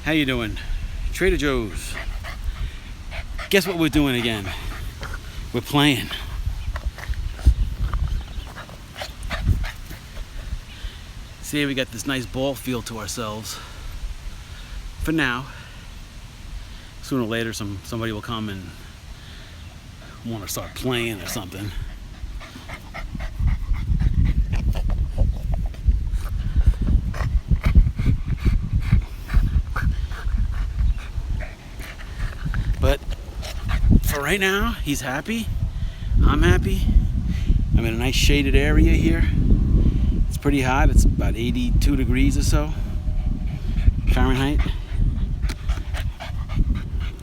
How you doing? Trader Joe's. Guess what we're doing again? We're playing. See, we got this nice ball field to ourselves. For now. Sooner or later somebody will come and want to start playing or something. But for right now, he's happy. I'm happy. I'm in a nice shaded area here. It's pretty hot. It's about 82 degrees or so Fahrenheit.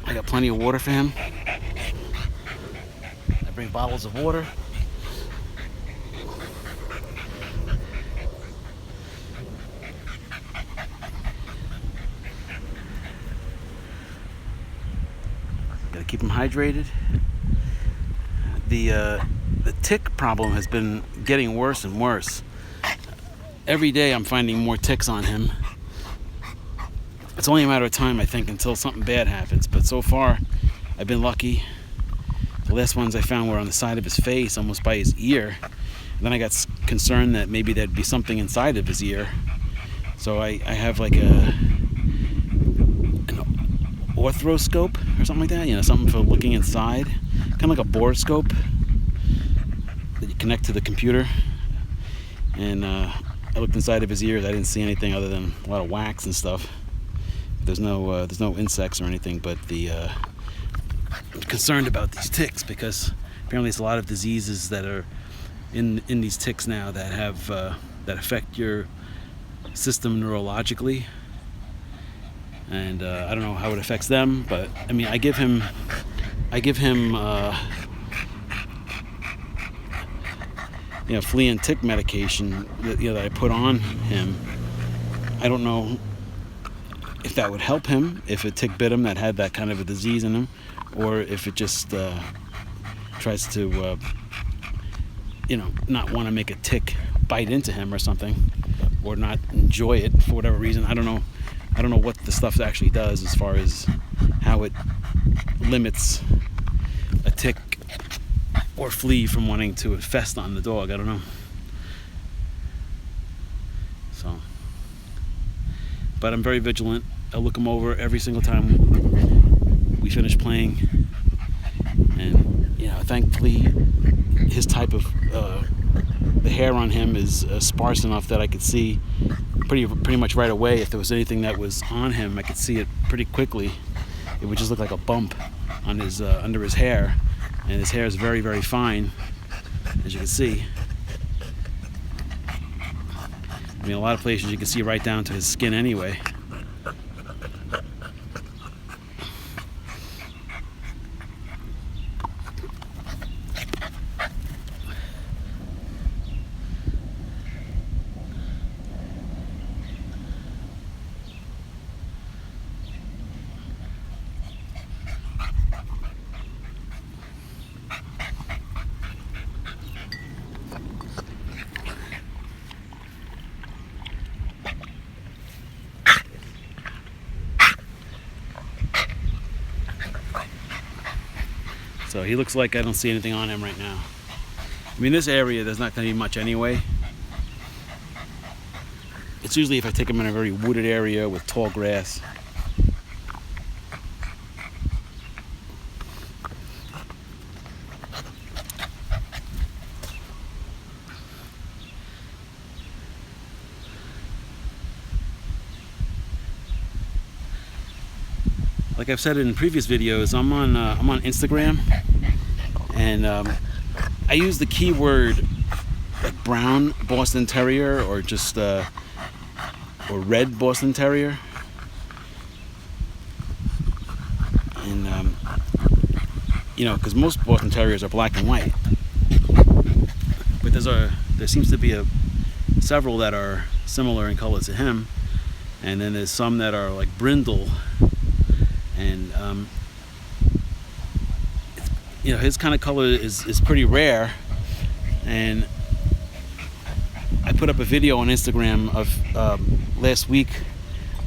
I got plenty of water for him. I bring bottles of water. Gotta keep him hydrated. The tick problem has been getting worse and worse. Every day I'm finding more ticks on him. It's only a matter of time, I think, until something bad happens. But so far, I've been lucky. The last ones I found were on the side of his face, almost by his ear. And then I got concerned that maybe there'd be something inside of his ear. So I have like an orthoscope or something like that. You know, something for looking inside. Kind of like a borescope that you connect to the computer. And I looked inside of his ears. I didn't see anything other than a lot of wax and stuff. There's no insects or anything, but I'm concerned about these ticks because apparently there's a lot of diseases that are in these ticks now that have that affect your system neurologically, and I don't know how it affects them, but I mean I give him flea and tick medication that I put on him. I don't know if that would help him if a tick bit him that had that kind of a disease in him, or if it just tries to not want to make a tick bite into him or something, or not enjoy it for whatever reason. I don't know what the stuff actually does as far as how it limits a tick or flea from wanting to infest on the dog. I don't know. So, but I'm very vigilant. I look him over every single time we finish playing, and thankfully his type of the hair on him is sparse enough that I could see pretty much right away if there was anything that was on him. I could see it pretty quickly. It would just look like a bump on his under his hair, and his hair is very, very fine, as you can see. I mean, a lot of places you can see right down to his skin anyway. So he looks like I don't see anything on him right now. I mean, this area, there's not going to be much anyway. It's usually if I take him in a very wooded area with tall grass. Like I've said in previous videos, I'm on Instagram, and I use the keyword like brown Boston Terrier or just or red Boston Terrier, and because most Boston Terriers are black and white, but there seems to be several that are similar in color to him, and then there's some that are like brindle. And his kind of color is pretty rare, and I put up a video on Instagram of last week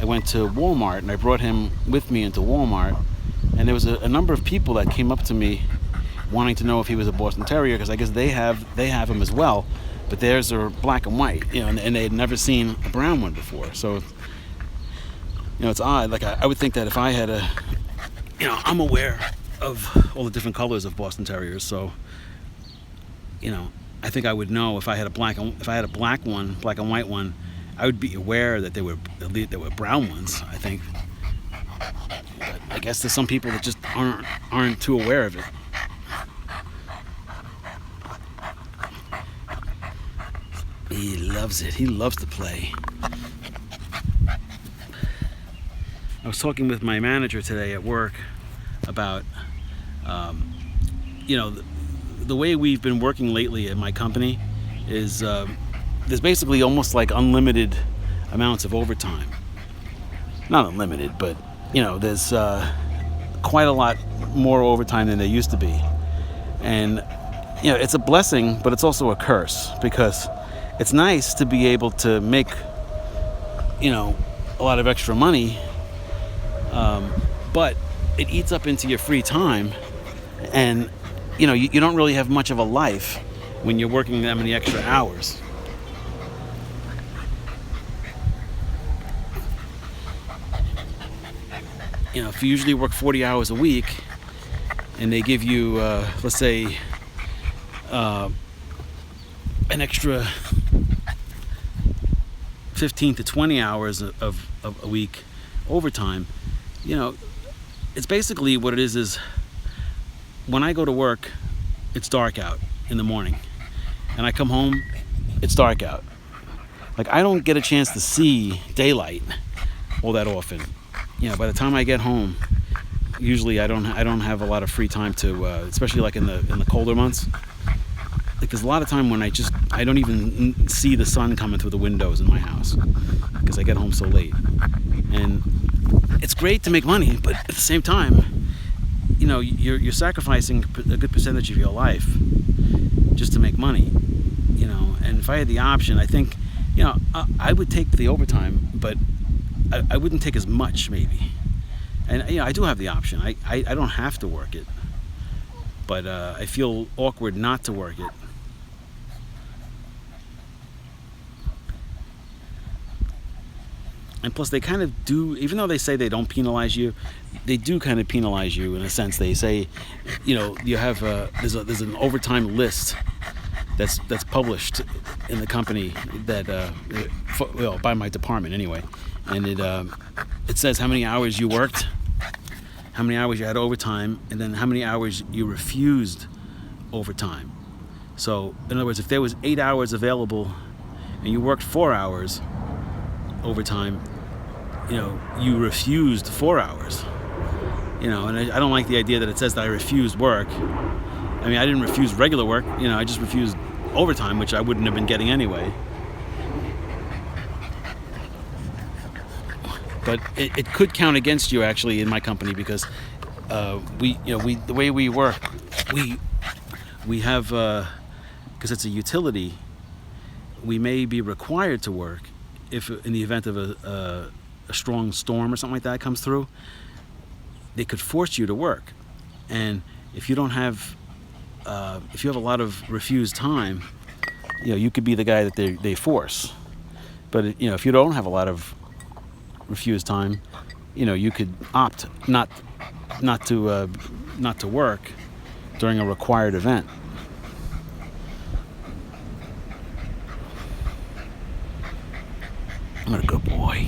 I went to Walmart and I brought him with me into Walmart, and there was a number of people that came up to me wanting to know if he was a Boston Terrier, because I guess they have him as well, but theirs are black and white, and they had never seen a brown one before. So, it's odd. Like I would think that if I had I'm aware of all the different colors of Boston Terriers, so I think I would know if I had a black and white one, I would be aware that there were brown ones, I think. But I guess there's some people that just aren't too aware of it. He loves it. He loves to play. I was talking with my manager today at work about, the way we've been working lately at my company is there's basically almost like unlimited amounts of overtime. Not unlimited, but there's quite a lot more overtime than there used to be. And it's a blessing, but it's also a curse, because it's nice to be able to make a lot of extra money, but it eats up into your free time, and you don't really have much of a life when you're working that many extra hours. If you usually work 40 hours a week and they give you, let's say, an extra 15 to 20 hours of a week overtime, it's basically what it is when I go to work, it's dark out in the morning, and I come home, it's dark out. Like, I don't get a chance to see daylight all that often. By the time I get home, usually I don't have a lot of free time to, especially like in the colder months. Like, there's a lot of time when I don't even see the sun coming through the windows in my house because I get home so late. And it's great to make money, but at the same time, you're sacrificing a good percentage of your life just to make money. And if I had the option, I think, I would take the overtime, but I wouldn't take as much, maybe. And I do have the option. I don't have to work it, but I feel awkward not to work it. And plus, they kind of do, even though they say they don't penalize you, they do kind of penalize you in a sense. They say, you have there's an overtime list that's published in the company that by my department anyway, and it says how many hours you worked, how many hours you had overtime, and then how many hours you refused overtime. So in other words, if there was 8 hours available and you worked 4 hours overtime, you refused 4 hours. And I don't like the idea that it says that I refused work. I mean, I didn't refuse regular work, I just refused overtime, which I wouldn't have been getting anyway. But it could count against you, actually, in my company, because the way we work, we have, because it's a utility, we may be required to work if in the event of a strong storm or something like that comes through. They could force you to work, and if you don't have, if you have a lot of refused time, you could be the guy that they force. But if you don't have a lot of refused time, you could opt not to work during a required event. What a good boy.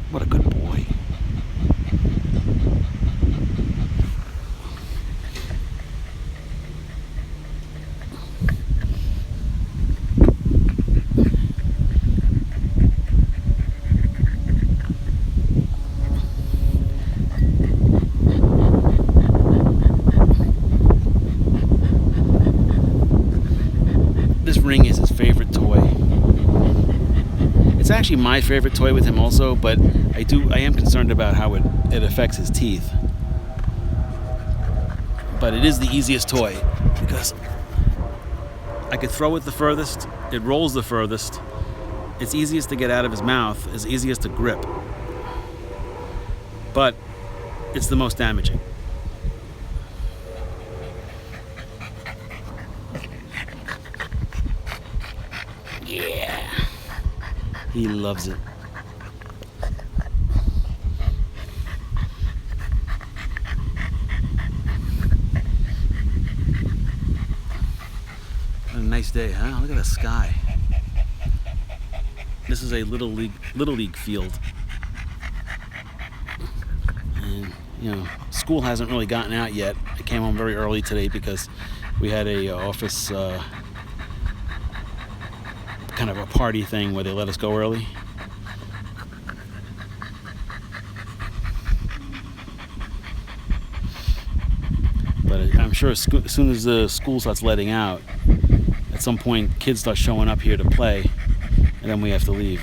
What a good boy. This ring is his favorite toy. It's actually my favorite toy with him also, but I am concerned about how it affects his teeth. But it is the easiest toy because I could throw it the furthest, it rolls the furthest, It's easiest to get out of his mouth, it's easiest to grip. But it's the most damaging. Yeah. He loves it. What a nice day, huh? Look at the sky. This is a little league field. And school hasn't really gotten out yet. I came home very early today because we had a office kind of a party thing where they let us go early. But I'm sure as soon as the school starts letting out, at some point kids start showing up here to play, and then we have to leave.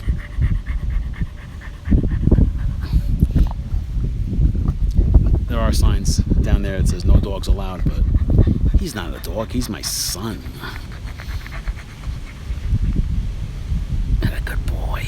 There are signs down there that says no dogs allowed, but he's not a dog, he's my son. And a good boy.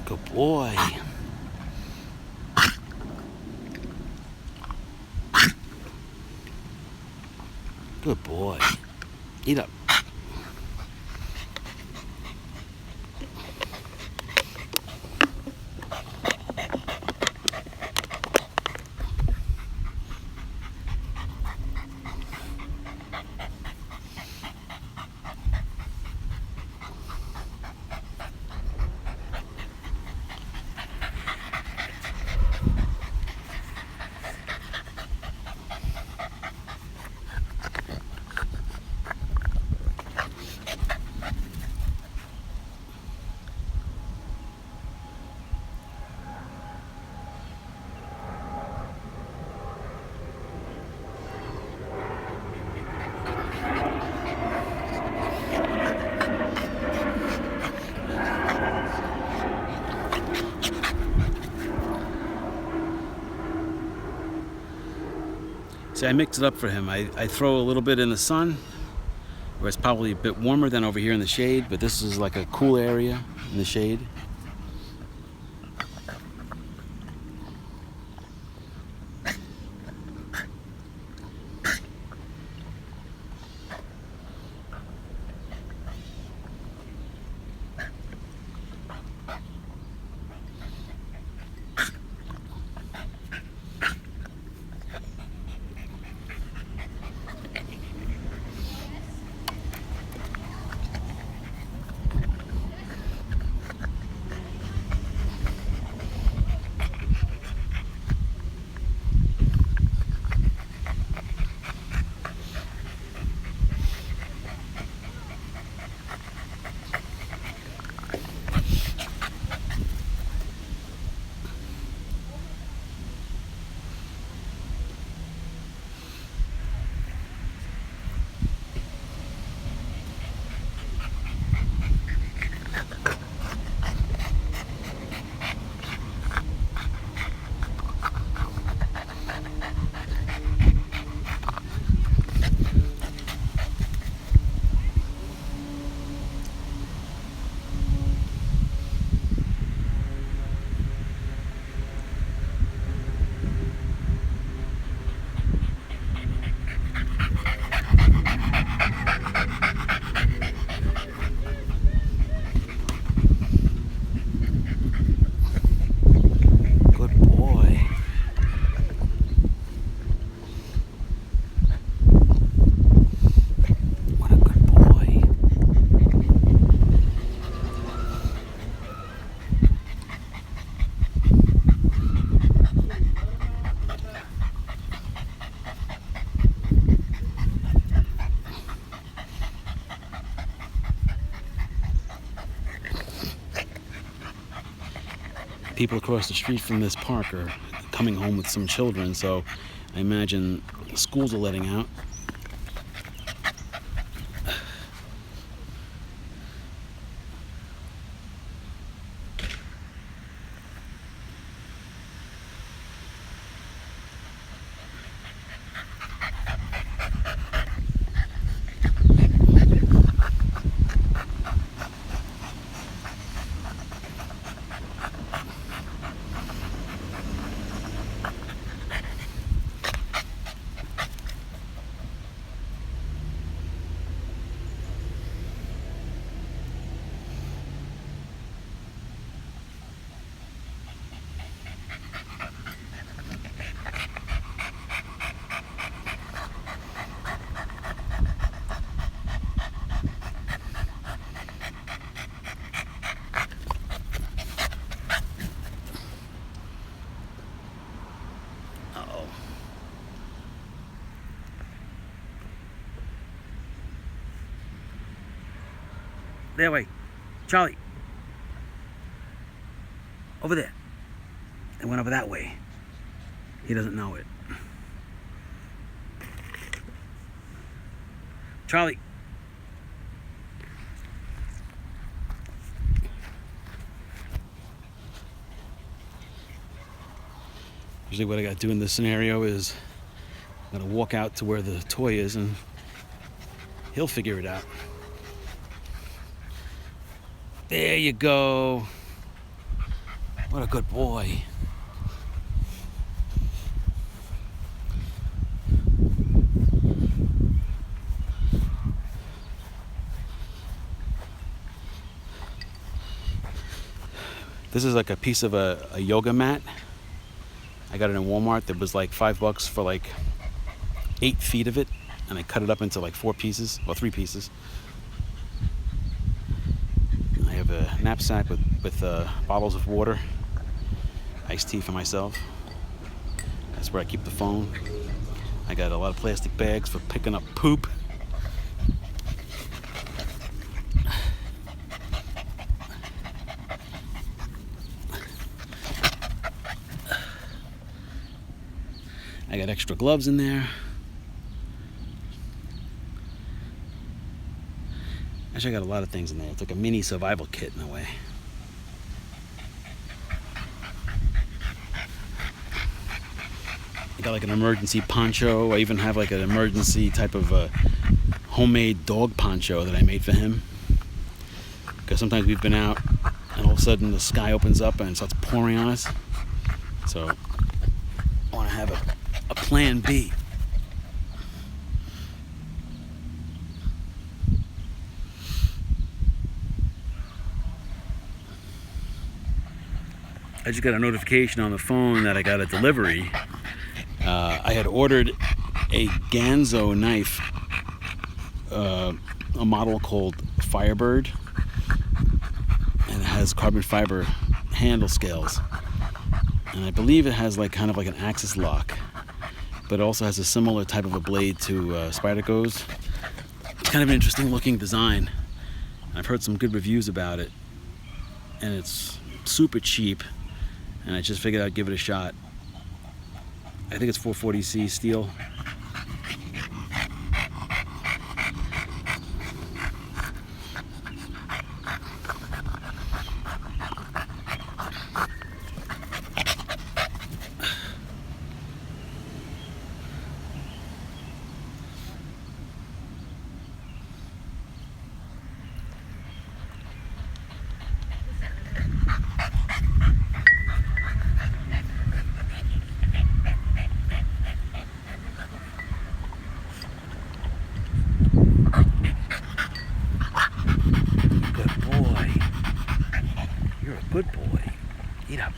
Good boy. Good boy. Eat up. See, I mix it up for him. I throw a little bit in the sun, where it's probably a bit warmer than over here in the shade, but this is like a cool area in the shade. people across the street from this park are coming home with some children, so I imagine schools are letting out. That way. Charlie. Over there. It went over that way. He doesn't know it. Charlie. Usually what I got to do in this scenario is I'm going to walk out to where the toy is and he'll figure it out. There you go. What a good boy. This is like a piece of a yoga mat. I got it in Walmart. There was like $5 for like 8 feet of it, and I cut it up into like 4 pieces, or 3 pieces. I have a knapsack with bottles of water, iced tea for myself. That's where I keep the phone. I got a lot of plastic bags for picking up poop. I got extra gloves in there. Actually, I got a lot of things in there. It's like a mini survival kit in a way. I got like an emergency poncho. I even have like an emergency type of homemade dog poncho that I made for him. Because sometimes we've been out and all of a sudden the sky opens up and it starts pouring on us. So I want to have a plan B. I just got a notification on the phone that I got a delivery. I had ordered a Ganzo knife, a model called Firebird, and it has carbon fiber handle scales. And I believe it has like kind of like an axis lock, but it also has a similar type of a blade to Spyderco's. It's kind of an interesting looking design. I've heard some good reviews about it, and it's super cheap. And I just figured I'd give it a shot. I think it's 440C steel. Good boy. Eat up.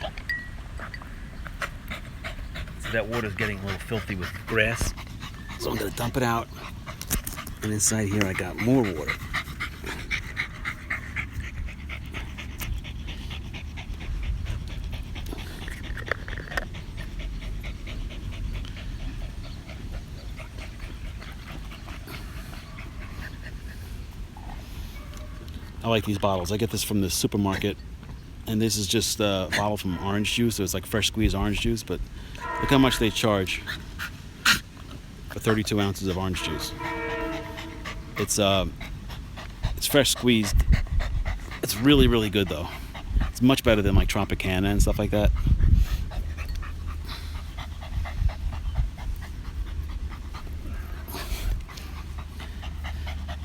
So that water's getting a little filthy with grass. So I'm going to dump it out. And inside here I got more water. I like these bottles. I get this from the supermarket. And this is just a bottle from orange juice, so it's like fresh squeezed orange juice. But look how much they charge for 32 ounces of orange juice. It's fresh squeezed. It's really, really good though. It's much better than like Tropicana and stuff like that.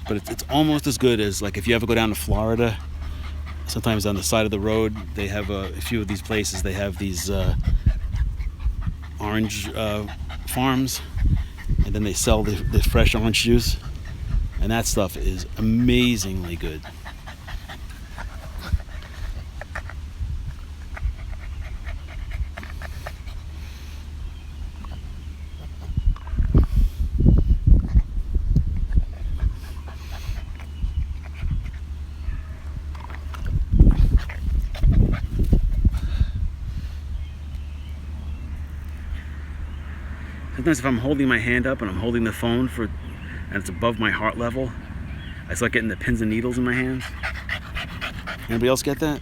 But it's almost as good as, like, if you ever go down to Florida, sometimes on the side of the road they have a few of these places. They have these orange farms, and then they sell the fresh orange juice, and that stuff is amazingly good. Sometimes if I'm holding my hand up and I'm holding the phone and it's above my heart level, I start getting the pins and needles in my hands. Anybody else get that?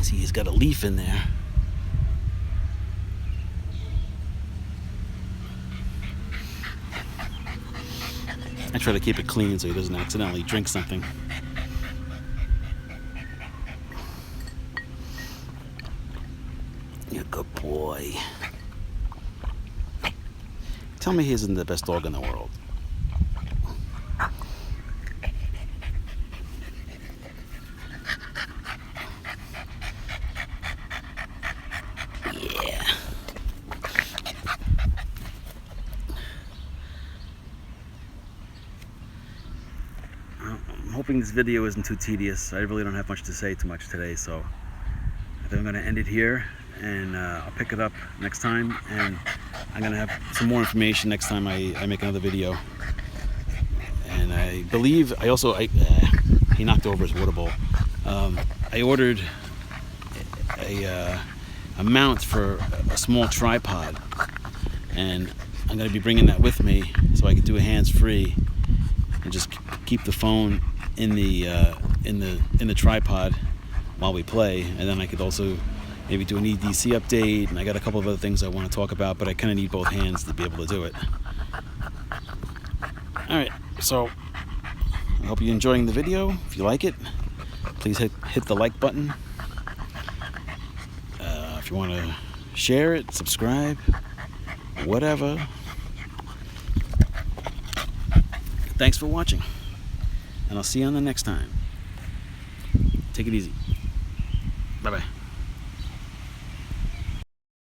See, he's got a leaf in there. I try to keep it clean so he doesn't accidentally drink something. You're a good boy. Tell me he isn't the best dog in the world. Yeah. I'm hoping this video isn't too tedious. I really don't have much to say too much today, so I think I'm going to end it here, and I'll pick it up next time, and I'm going to have some more information next time I make another video. And I believe he knocked over his water bowl. I ordered a mount for a small tripod, and I'm going to be bringing that with me so I can do a hands-free and just keep the phone in the tripod while we play. And then I could also maybe do an EDC update, and I got a couple of other things I want to talk about, but I kind of need both hands to be able to do it. Alright, so I hope you're enjoying the video. If you like it, please hit the like button. If you want to share it, subscribe, whatever. Thanks for watching, and I'll see you on the next time. Take it easy. Bye-bye.